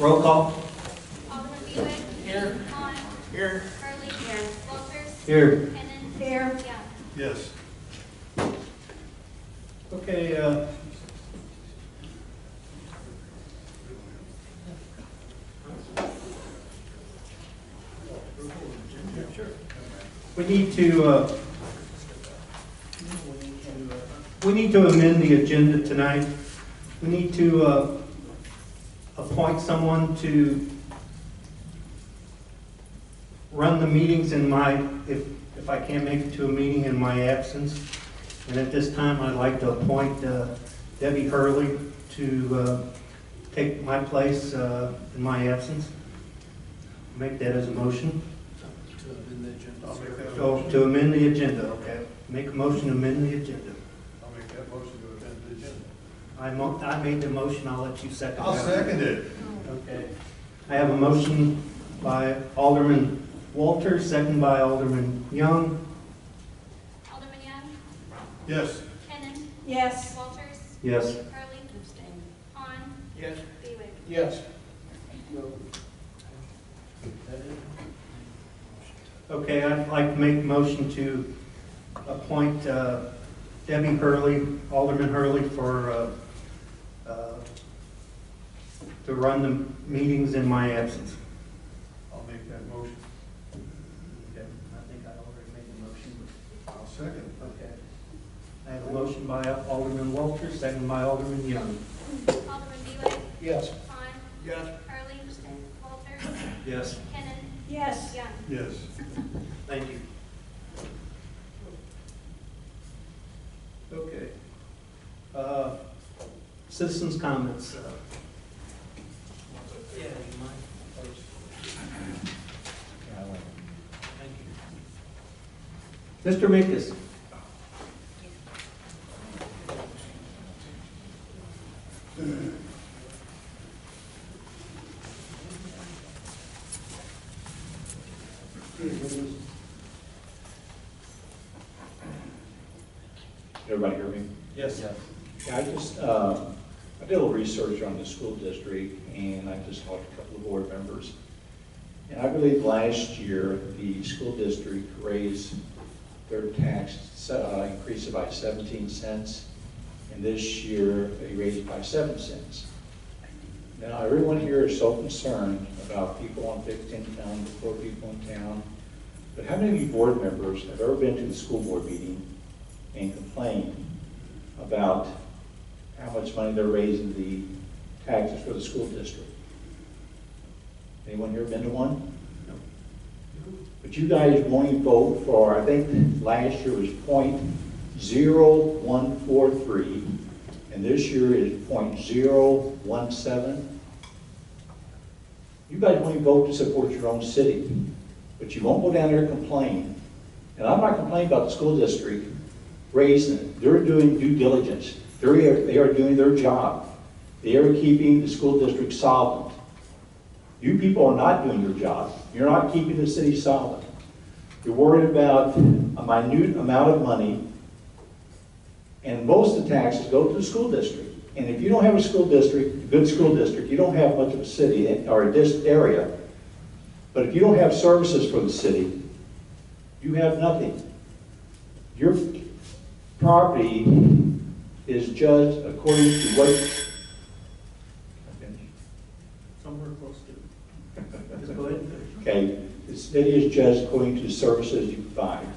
Roll call. Alderman Buick. Here. Vaughn. Here. Hurley. Here. Walters. Here. Kennan. Here. Young. Yes. Okay, we need to amend the agenda tonight. We need to appoint someone to run the meetings in my, if I can't make it to a meeting in my absence. And at this time, I'd like to appoint Debbie Hurley to take my place in my absence. Make that as a motion. To amend the agenda. I'll make that So motion. to amend the agenda, okay. Make a motion to amend the agenda. I'll make that motion to amend the agenda. I made the motion, I'll let you second that. I'll second it. Okay. I have a motion by Alderman Walters, second by Alderman Young. Alderman Young. Yes. Kennan. Yes. Walters. Yes. Hurley. Abstain. Vaughn. Yes. Buick. Yes. Okay, I'd like to make a motion to appoint Debbie Hurley, Alderman Hurley, for to run the meetings in my absence. I'll make that motion. Okay, I think I already made the motion. I'll second. Okay. I have a motion by Alderman Walters, second by Alderman Young. Alderman Buick. Yes. Vaughn. Yes. Hurley. Walters. Yes. Kennan. Yes. Young. Yes. Thank you. Okay. Citizens' comments. Yeah, you mind? Thank you. Mr. Minkus. Everybody hear me? Yes. Yeah, I did a little research on the school district, and I just talked to a couple of board members. And I believe last year, the school district raised their tax, increased it by 17 cents, and this year, they raised it by 7 cents. Now, everyone here is so concerned about people on fixed income, the poor people in town, but how many of you board members have ever been to the school board meeting and complained about how much money they're raising the taxes for the school district? Anyone here been to one? No. But you guys won't even vote for, I think last year was .0143, and this year is .017. You guys won't even vote to support your own city, but you won't go down there and complain. And I'm not complaining about the school district raising it. They're doing due diligence. They are doing their job. They are keeping the school district solvent. You people are not doing your job. You're not keeping the city solvent. You're worried about a minute amount of money, and most of the taxes go to the school district. And if you don't have a school district, a good school district, you don't have much of a city or a area. But if you don't have services for the city, you have nothing. Your property is judged according to what... Somewhere close to. Just go ahead and finish. Okay, the city is judged according to services you provide.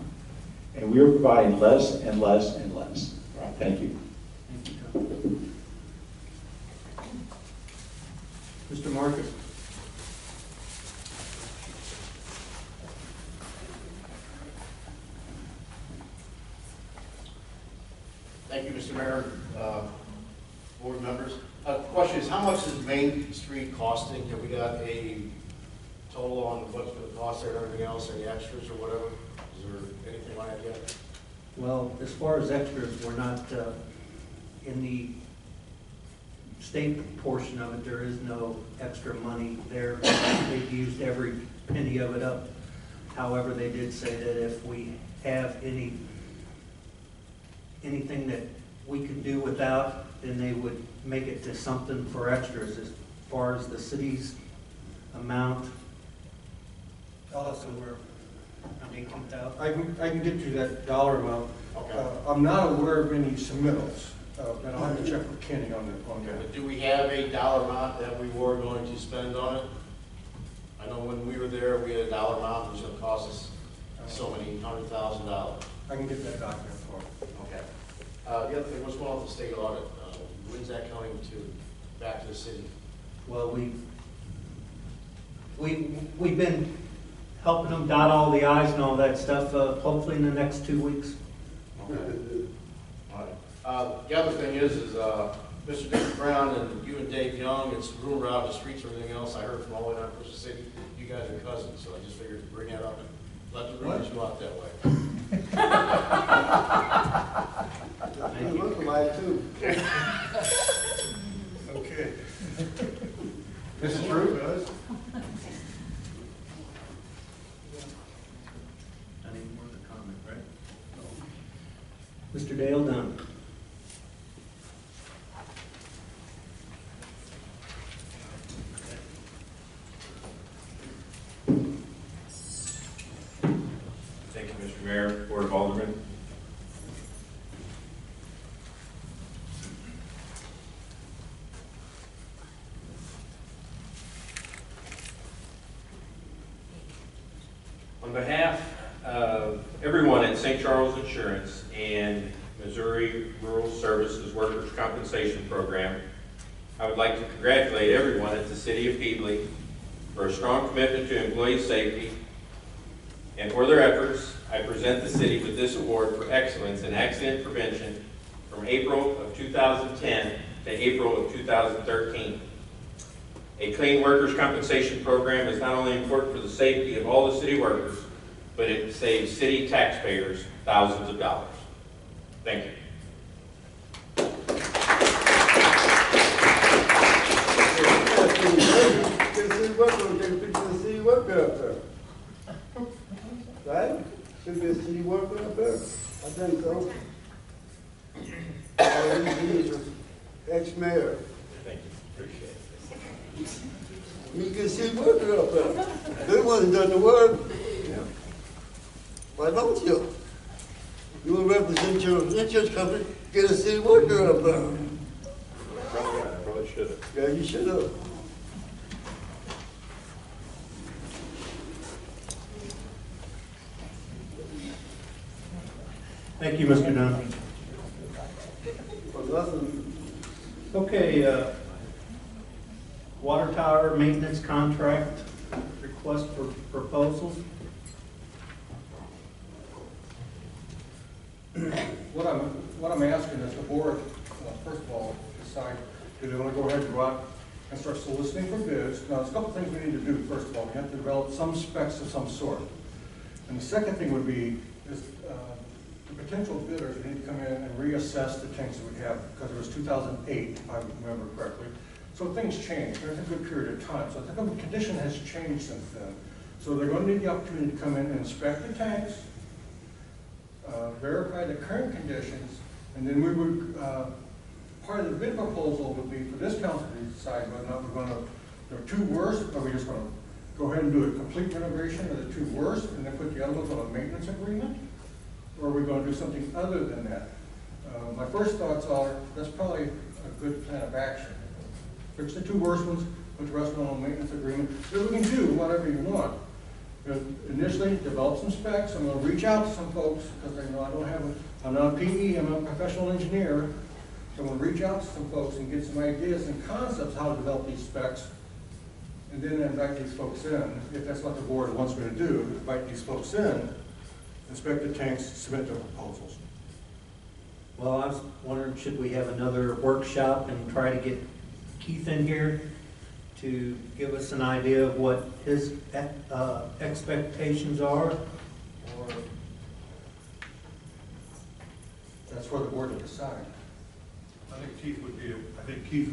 And we are providing less and less and less. All right, thank you. Thank you, Tom. Mr. Marcus. Thank you, Mr. Mayor, board members. Question is, how much is Main Street costing? Have we got a total on what's going to cost there and everything else, any extras or whatever? Is there anything like that yet? Well, as far as extras, we're not, in the state portion of it, there is no extra money there. They've used every penny of it up. However, they did say that if we have anything that we could do without, then they would make it to something for extras. far as the city's amount. Also, we're, $18,000. I can get you that dollar amount. Okay. I'm not aware of any submittals, and I'll have to check with Kenny on that. But do we have a dollar amount that we were going to spend on it? I know when we were there, we had a dollar amount that was gonna cost us so many $100,000. I can get that document for you. Okay. The other thing, what's going on with the state audit? When's that coming back to the city? Well, we've been helping them dot all the i's and all that stuff, hopefully in the next 2 weeks. Okay. All right. The other thing is Mr. Dick Brown and you and Dave Young, it's rumor out in the streets and everything else. I heard from all the way down in Christian City, you guys are cousins, so I just figured to bring that up and let the rumors go out that way. Thank you. Look alike too. Okay. This is true? Any more to comment, right? Mr. Dale Dunn. Thank you, Mr. Mayor, Board of Aldermen. On behalf of everyone at St. Charles Insurance and Missouri Rural Services Workers' Compensation Program, I would like to congratulate everyone at the City of Peebly for a strong commitment to employee safety, and for their efforts, I present the city with this award for excellence in accident prevention from April of 2010 to April of 2013. A clean workers' compensation program is not only important for the safety of all the city workers, but it saves city taxpayers thousands of dollars. Thank you. Right? Should be a city worker up there. I think so. All these years was ex-mayor. Thank you. Appreciate it. You can see worker up there. They wasn't done the work. Why don't you? You will represent your insurance company, get a city worker up there. Probably should have. Yeah, you should have. Thank you, Mr. Dunn. For nothing. Okay, water tower maintenance contract, request for proposals. What I'm asking is the board, first of all, decide, do they want to go ahead and go out and start soliciting for bids? Now, there's a couple things we need to do. First of all, we have to develop some specs of some sort. And the second thing would be, is the potential bidders need to come in and reassess the tanks that we have, because it was 2008, if I remember correctly. So things change. There's a good period of time. So I think the condition has changed since then. So they're going to need the opportunity to come in and inspect the tanks, verify the current conditions, and then we would, part of the bid proposal would be for this council to decide whether or not we're going to, they're too worse, or we're just going to go ahead and do a complete renovation of the two worst, and then put the other ones on a maintenance agreement, or are we going to do something other than that? My first thoughts are, that's probably a good plan of action. Fix the two worst ones, put the rest of them on a maintenance agreement, so we can do whatever you want. But initially, develop some specs. I'm going to reach out to some folks, because I know I don't have I'm not a PE, I'm a professional engineer. So I'm going to reach out to some folks and get some ideas and concepts how to develop these specs, and then invite these folks in. If that's what the board wants me to do, invite these folks in, inspect the tanks, submit their proposals. Well, I was wondering, should we have another workshop and try to get Keith in here to give us an idea of what his expectations are? Or That's for the board to decide. I think Keith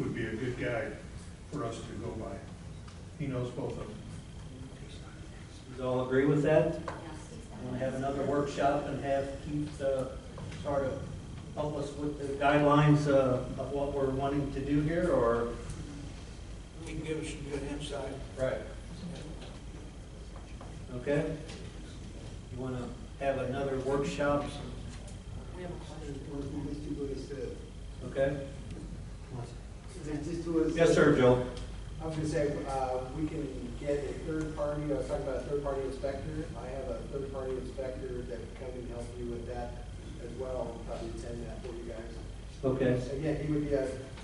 would be a good guide for us to go by. He knows both of them. does all agree with that? Want to have another workshop and have Keith sort of help us with the guidelines of what we're wanting to do here, or? he can give us some good insight. Right. Okay? You want to have another workshop? Okay? Yes, sir, Joe. I was gonna say, we can get a third party, I was talking about a third party inspector. I have a third party inspector that can come and help you with that as well, and probably attend that for you guys. Okay. Again, he would be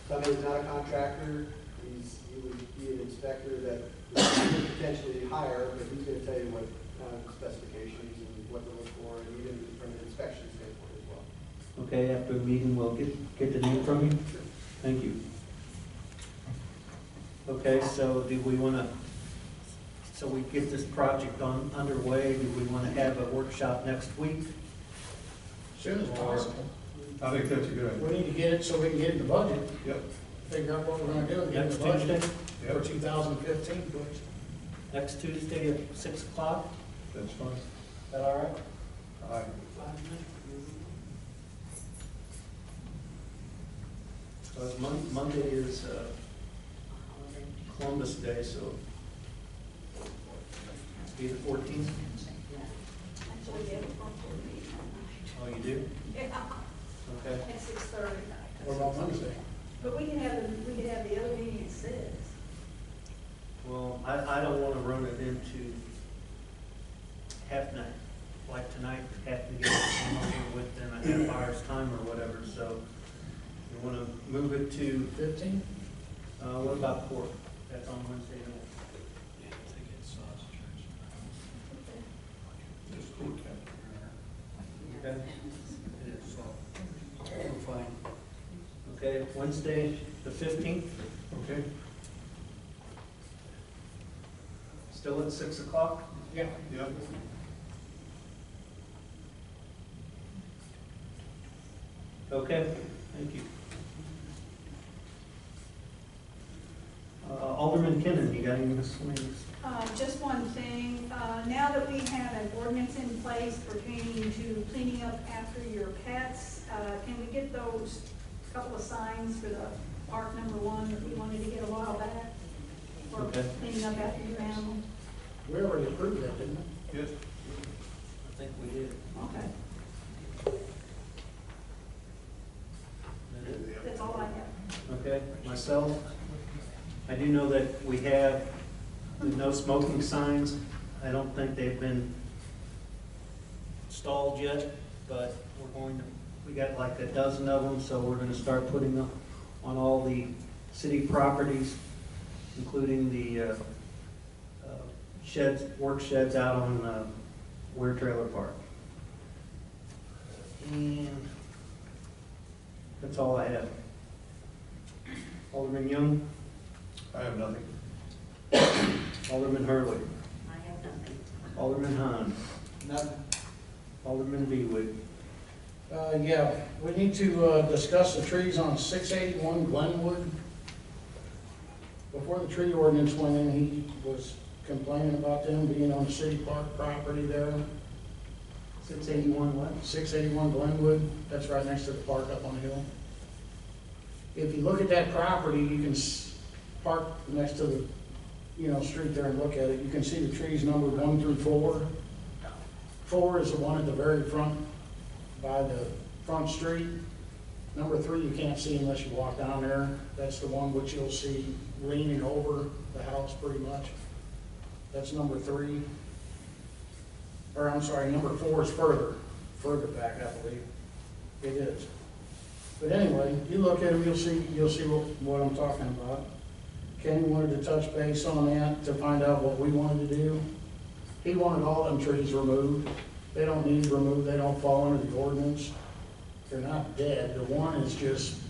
somebody who's not a contractor, he would be an inspector that we could potentially hire, but he's gonna tell you what kind of specifications and what to look for, and even from an inspection standpoint as well. Okay, after the meeting, we'll get the name from you? Thank you. Okay, so do we want to, so we get this project underway, do we want to have a workshop next week? Soon as possible. I think that's a good We idea. need to get it so we can get in the budget, Yep, figure out what we're gonna do and get in Next the budget Tuesday? for yep, 2015, please. Next Tuesday at 6 o'clock? that's fine. Is that all right? Aye. Because Monday is Columbus Day, so it'll be the 14th. Oh, you do? Yeah, Okay. at 6:30. What about Wednesday? But we can have the other meeting at 6. Well, I don't want to run it into having to, like tonight, have to get it over with in a half hour's time or whatever, so we want to move it to, 15? what about court? That's on Wednesday night. Okay? It is. We're fine. Okay, Wednesday, the 15th, Okay, still at 6 o'clock? Yeah. yep. Okay, thank you. Alderman Kennan, you got any miscellaneous? Just one thing, now that we have an ordinance in place pertaining to cleaning up after your pets, can we get those couple of signs for the park number 1 that we wanted to get a while back? For Okay. cleaning up after your animal? We already approved that, didn't we? Yes, I think we did. Okay, that's all I have. Okay, myself, I do know that we have the no smoking signs. I don't think they've been installed yet, but we're going to, we got like a dozen of them, so we're gonna start putting them on all the city properties, including the sheds, work sheds out on Ware Trailer Park. And that's all I have. Alderman Young, I have nothing. Alderman Hurley, I have nothing. Alderman Hahn, Nothing. Alderman Bewick. Yeah, we need to discuss the trees on 681 Glenwood. Before the tree ordinance went in, he was complaining about them being on the city park property there. 681 what? 681 Glenwood, that's right next to the park up on the hill. If you look at that property, you can park next to the, street there and look at it. You can see the trees numbered 1 through 4. 4 is the one at the very front, by the front street. Number 3 you can't see unless you walk down there. That's the one which you'll see leaning over the house pretty much. That's number 3. Or I'm sorry, number 4 is further back, I believe. It is. But anyway, you look at them, you'll see what I'm talking about. Kenny wanted to touch base on that to find out what we wanted to do. He wanted all them trees removed. They don't need removed, they don't fall under the ordinance. They're not dead. The one is just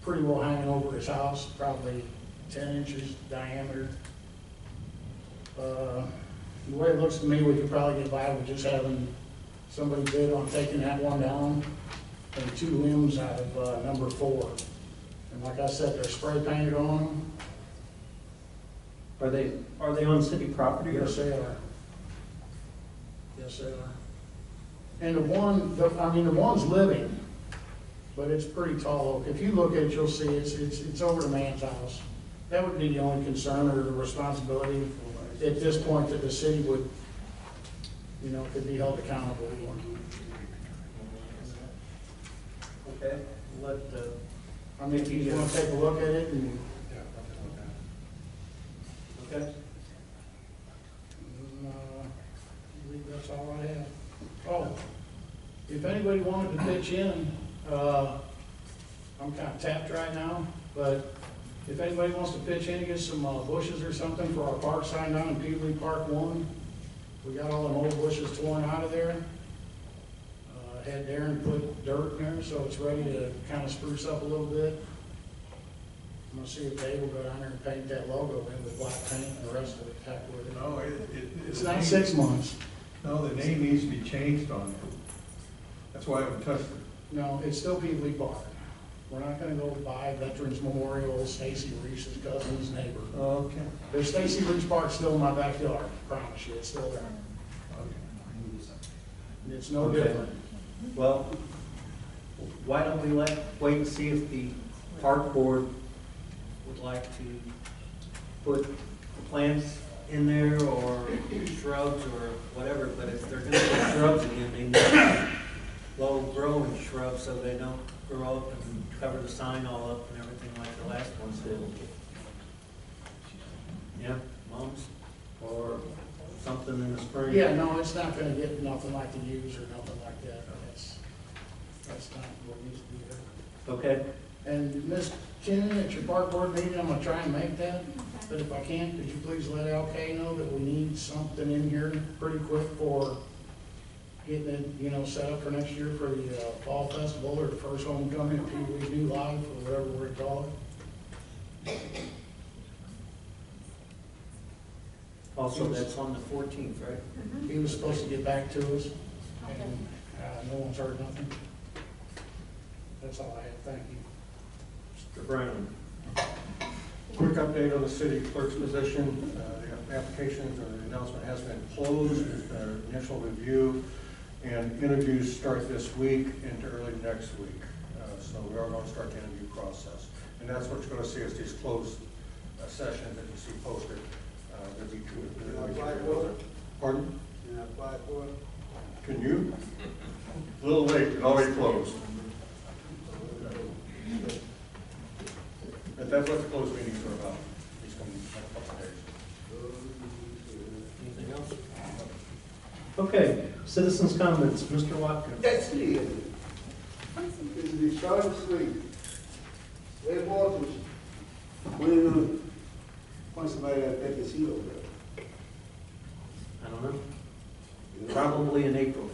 pretty well hanging over his house, probably 10 inches diameter. The way it looks to me, we could probably get by with just having somebody bid on taking that one down and 2 limbs out of number 4. And like I said, they're spray painted on them. Are they on city property? or- Yes, they are. Yes, they are. And the one's living, but it's pretty tall oak. If you look at it, you'll see it's over the man's house. That would be the only concern or the responsibility at this point that the city would, could be held accountable for. Okay, let, I mean, if you want to take a look at it and. okay. I believe that's all I have. Oh, if anybody wanted to pitch in, I'm kind of tapped right now, but if anybody wants to pitch in and get some bushes or something for our park sign down in Peabody Park 1, we got all them old bushes torn out of there. Had Darren put dirt in there, so it's ready to kind of spruce up a little bit. I'm gonna see if Dave will go down there and paint that logo in with black paint and the rest of it tack with it. No, It's not 6 months. No, the name needs to be changed on it. That's why I haven't touched it. No, it's still Peabody Park. We're not gonna go buy Veterans Memorial, Stacy Reese's cousin's neighbor. Okay. There's Stacy Reese Park still in my backyard, I promise you, it's still there. It's no Okay. different. Well, why don't we wait and see if the park board would like to put plants in there or shrubs or whatever, but if they're gonna put shrubs in, they need low-growing shrubs so they don't grow up and cover the sign all up and everything like the last ones did. Yeah, mums, or something in the spring. Yeah, no, it's not gonna get nothing like the U's or nothing like that. That's not what needs to be there. Okay, And Ms. Kenny, at your park board meeting, I'm gonna try and make that, but if I can't, could you please let LK know that we need something in here pretty quick for getting it, set up for next year for the fall festival or the first homecoming of Pee Wee's New Life or whatever we're gonna call it. also that's on the 14th, right? He was supposed to get back to us, and no one's heard nothing. That's all I have, thank you. Mr. Brown. Quick update on the city clerk's position. The applications or the announcement has been closed. There's been an initial review, and interviews start this week into early next week. So we are going to start the interview process. And that's what you're going to see is these closed sessions that you see posted. There'll be two. Pardon? Can I apply for it? Can you? A little late, and already closed. But that's what the closed meetings are about, these coming next couple of days. Anything else? Okay, citizens' comments, Mr. Watkins. That's it. This is the shortest street. Red Waters, when you gonna point somebody that take his heel over there? I don't know. Probably in April.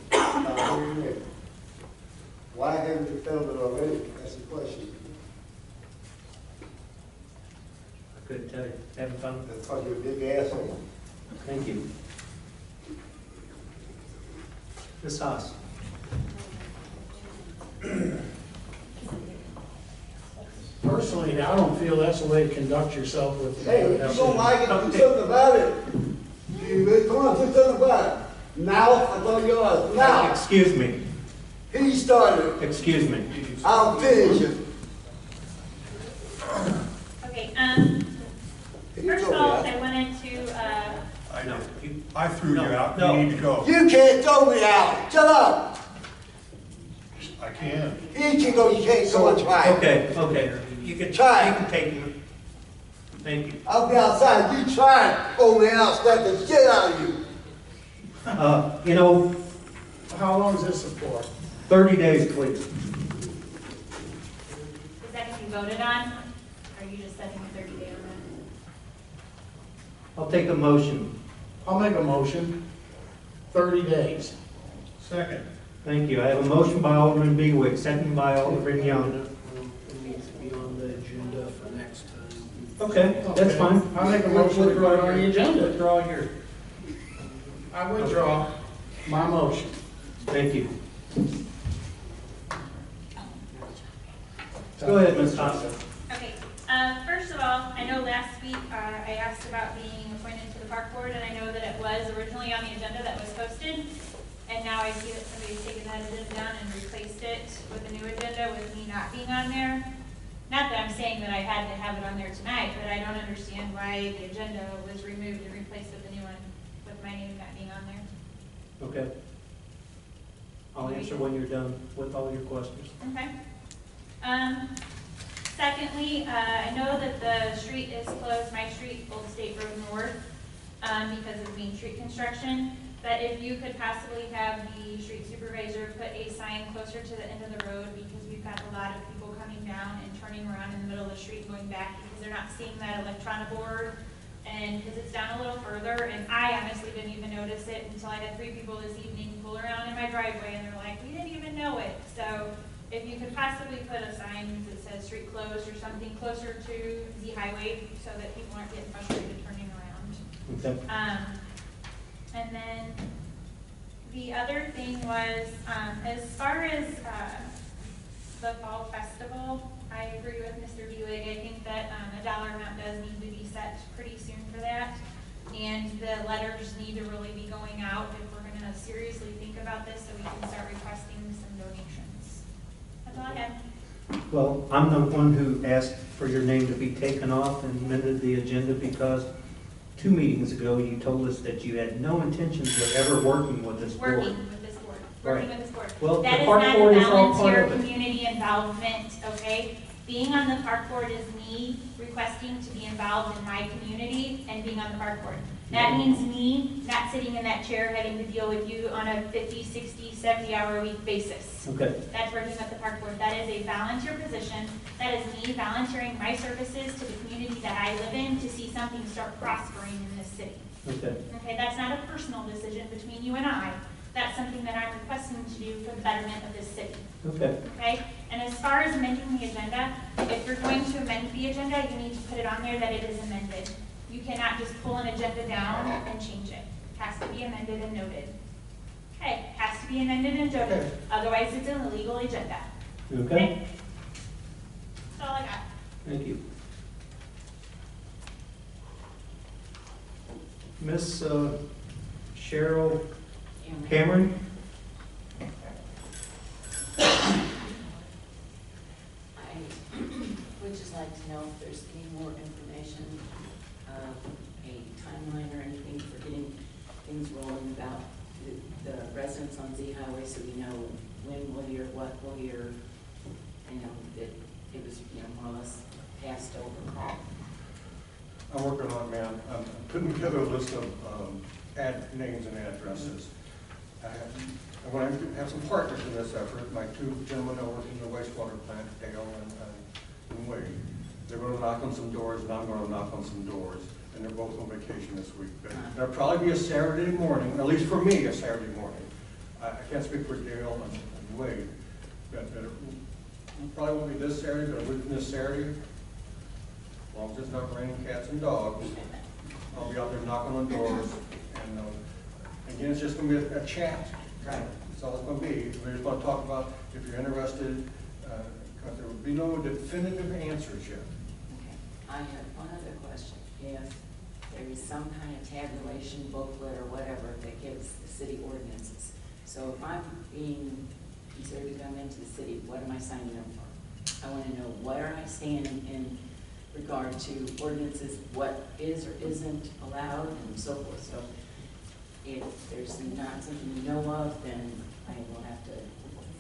Why haven't you filmed it already? That's the question. I couldn't tell you. Haven't found it. That's because you're a big asshole. Thank you. Ms. Haas. Personally, I don't feel that's the way to conduct yourself with. Hey, if you don't like it, do something about it. You come on, do something about it. Now, I thought yours. Now, Excuse me. he started. Excuse me. I'll finish it. Okay, He first of told me all, out. I wanted to, I No, know. you- I threw you No, out. no. You need to go. You can't throw me out. Shut up. I can. You can go, you can't go and try. Okay. You can Try. You can take me. Thank you. I'll be outside. You try to throw me out, slap the shit out of you. You know, How long is this for? 30 days, please. is that to be voted on? Or are you just setting a 30-day limit? I'll take a motion. I'll make a motion, 30 days. Second. Thank you. I have a motion by Alderman Bewick, second by Alderman Young. It needs to be on the agenda for next time. Okay, that's fine. I'll make a motion to put it on the agenda. Withdraw your, I withdraw my motion. thank you. Go ahead, Ms. Haas. Okay, first of all, I know last week I asked about being appointed to the park board, and I know that it was originally on the agenda that was posted. And now I see that somebody's taken that agenda down and replaced it with a new agenda with me not being on there. Not that I'm saying that I had to have it on there tonight, but I don't understand why the agenda was removed and replaced with a new one, with my name not being on there. Okay. I'll answer when you're done with all your questions. Okay. Secondly, I know that the street is closed, my street, Old State Road North, because of Main Street construction. But if you could possibly have the street supervisor put a sign closer to the end of the road, because we've got a lot of people coming down and turning around in the middle of the street and going back because they're not seeing that electronic board, and because it's down a little further, and I honestly didn't even notice it until I had 3 people this evening pull around in my driveway, and they're like, we didn't even know it. So if you could possibly put a sign that says street closed or something closer to the highway so that people aren't getting frustrated turning around. Okay. And then the other thing was, as far as the fall festival, I agree with Mr. Buick. I think that a dollar amount does need to be set pretty soon for that. And the letters need to really be going out if we're going to seriously think about this, so we can start requesting some donations. That's all I had. Well, I'm the one who asked for your name to be taken off and amended the agenda because 2 meetings ago, you told us that you had no intentions of ever working with this board. Working with this board. Working Right. with this board. Well, That the is park not board a is all part volunteer of it. community involvement, okay? Being on the park board is me requesting to be involved in my community and being on the park board. That means me not sitting in that chair having to deal with you on a 50, 60, 70-hour-a-week basis. Okay. That's working with the park board. That is a volunteer position. That is me volunteering my services to the community that I live in to see something start prospering in this city. Okay. Okay, that's not a personal decision between you and I. That's something that I'm requesting to do for the betterment of this city. Okay. Okay? And as far as amending the agenda, if you're going to amend the agenda, you need to put it on there that it is amended. You cannot just pull an agenda down and change it. It has to be amended and noted. Okay, it has to be amended and noted. Otherwise, it's an illegal agenda. Okay. That's all I got. Thank you. Miss Cheryl Cameron? I would just like to know if there's any more information, a timeline or anything for getting things rolling about the residents on Z Highway, so we know when we'll hear, what we'll hear, that it was, more or less passed over. I'm working on it, ma'am. I'm putting together a list of names and addresses. I want to have some partners in this effort. My 2 gentlemen are working in the wastewater plant, Dale and Wade. They're going to knock on some doors, and I'm going to knock on some doors. And they're both on vacation this week. But there'll probably be a Saturday morning, at least for me, a Saturday morning. I can't speak for Dale and Wade, but it probably won't be this Saturday, but a week from this Saturday. As long as it's not raining cats and dogs, I'll be out there knocking on doors. And again, it's just going to be a chat. Right. That's all it's going to be. We're just going to talk about, if you're interested, because there will be no definitive answers yet. Okay. I have one other question. If there is some kind of tabulation booklet or whatever that gives the city ordinances, so if I'm being considered to come into the city, what am I signing up for? I want to know where I stand in regard to ordinances, what is or isn't allowed, and so forth. So if there's not something you know of, then I will have to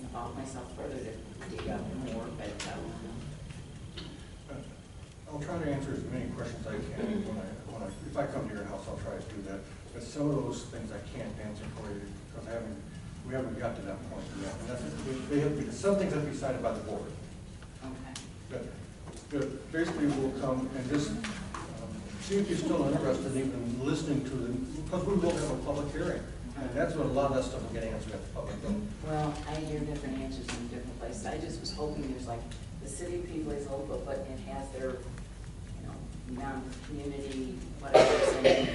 involve myself further to dig up more, but I'll try to answer as many questions I can if I come to your house, I'll try to do that. But some of those things I can't answer for you because we haven't got to that point yet. And some things have to be decided by the board. okay. But basically we'll come and just see if you're still interested in even listening to them, because we will have a public hearing. And that's when a lot of that stuff will get answered at the public hearing. Well, I hear different answers in different places. I just was hoping there's like, the city of Peabody is open, but it has their, non-community, whatever, saying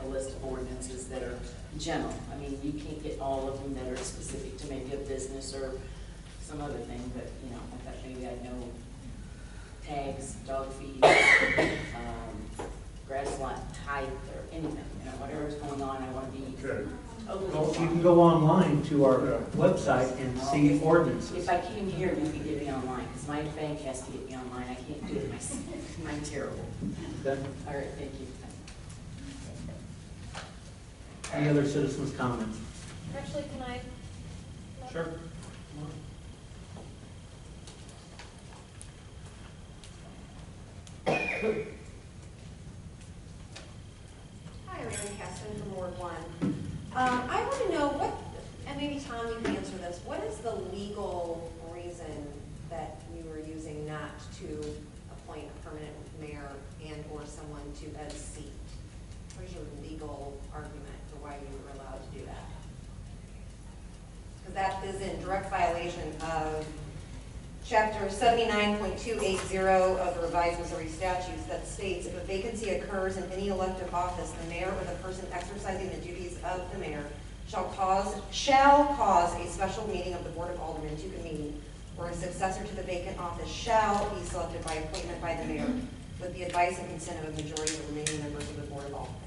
a list of ordinances that are general. I mean, you can't get all of them that are specific to maybe a business or some other thing, but, I thought maybe I'd know tags, dog feed, grass lot height, or anything, whatever's going on, I want to be Okay. You can go online to our website and see ordinances. If I came here, you could get me online, because my bank has to get me online. I can't do it myself. I'm terrible. Okay. All right, thank you. Any other citizens' comments? Actually, can I? Sure. Hi, Mary Caston from Ward 1. I want to know what, and maybe Tom, you can answer this, what is the legal reason that you were using not to appoint a permanent mayor and/or someone to a seat? What is your legal argument for why you were allowed to do that? Because that is in direct violation of Chapter 79.280 of the revised Missouri statutes that states if a vacancy occurs in any elective office, the mayor or the person exercising the duties of the mayor shall cause a special meeting of the Board of Aldermen to convene, or a successor to the vacant office shall be selected by appointment by the mayor with the advice and consent of a majority of the remaining members of the Board of Aldermen.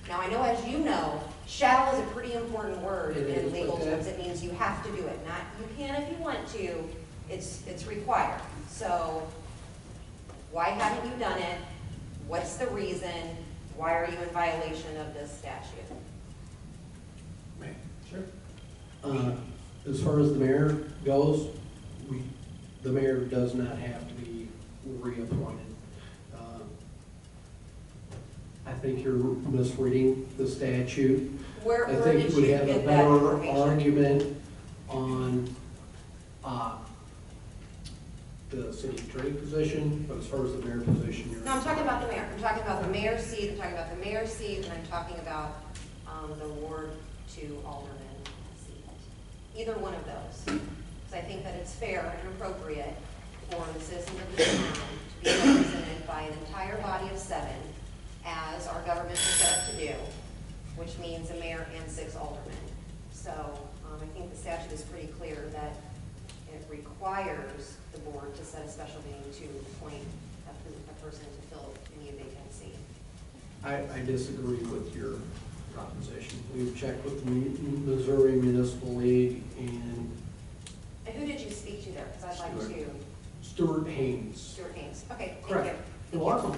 Now, I know, as you know, shall is a pretty important word in legal terms. It means you have to do it, not you can if you want to. It's required. So why haven't you done it? What's the reason? Why are you in violation of this statute? Sure. As far as the mayor goes, the mayor does not have to be reappointed. I think you're misreading the statute. Where I think did you would you have a get that better information? argument on the city attorney position, but as far as the mayor position, you're. No, I'm talking about the mayor. I'm talking about the mayor's seat. I'm talking about the mayor's seat, and I'm talking about the Ward 2 Alderman seat. Either one of those. Because I think that it's fair and appropriate for the citizens of this town to be represented by an entire body of 7, as our government is set up to do, which means a mayor and 6 aldermen. So I think the statute is pretty clear that it requires the board to set a special meeting to appoint a person to fill any vacancy. I disagree with your proposition. We've checked with the Missouri Municipal League and And who did you speak to there? Because I'd like to. Stuart Haynes. Stuart Haynes. Okay, thank Correct. you. You're welcome.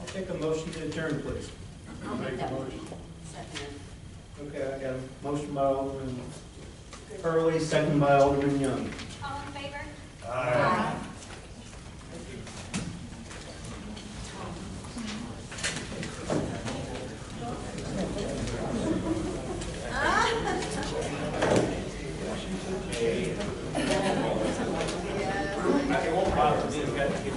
I'll take a motion to adjourn, please. I'll make that motion. Okay, I got a motion by Alderman Hurley, second by Alderman Young. All in favor? Aye. It won't bother me. I've got to get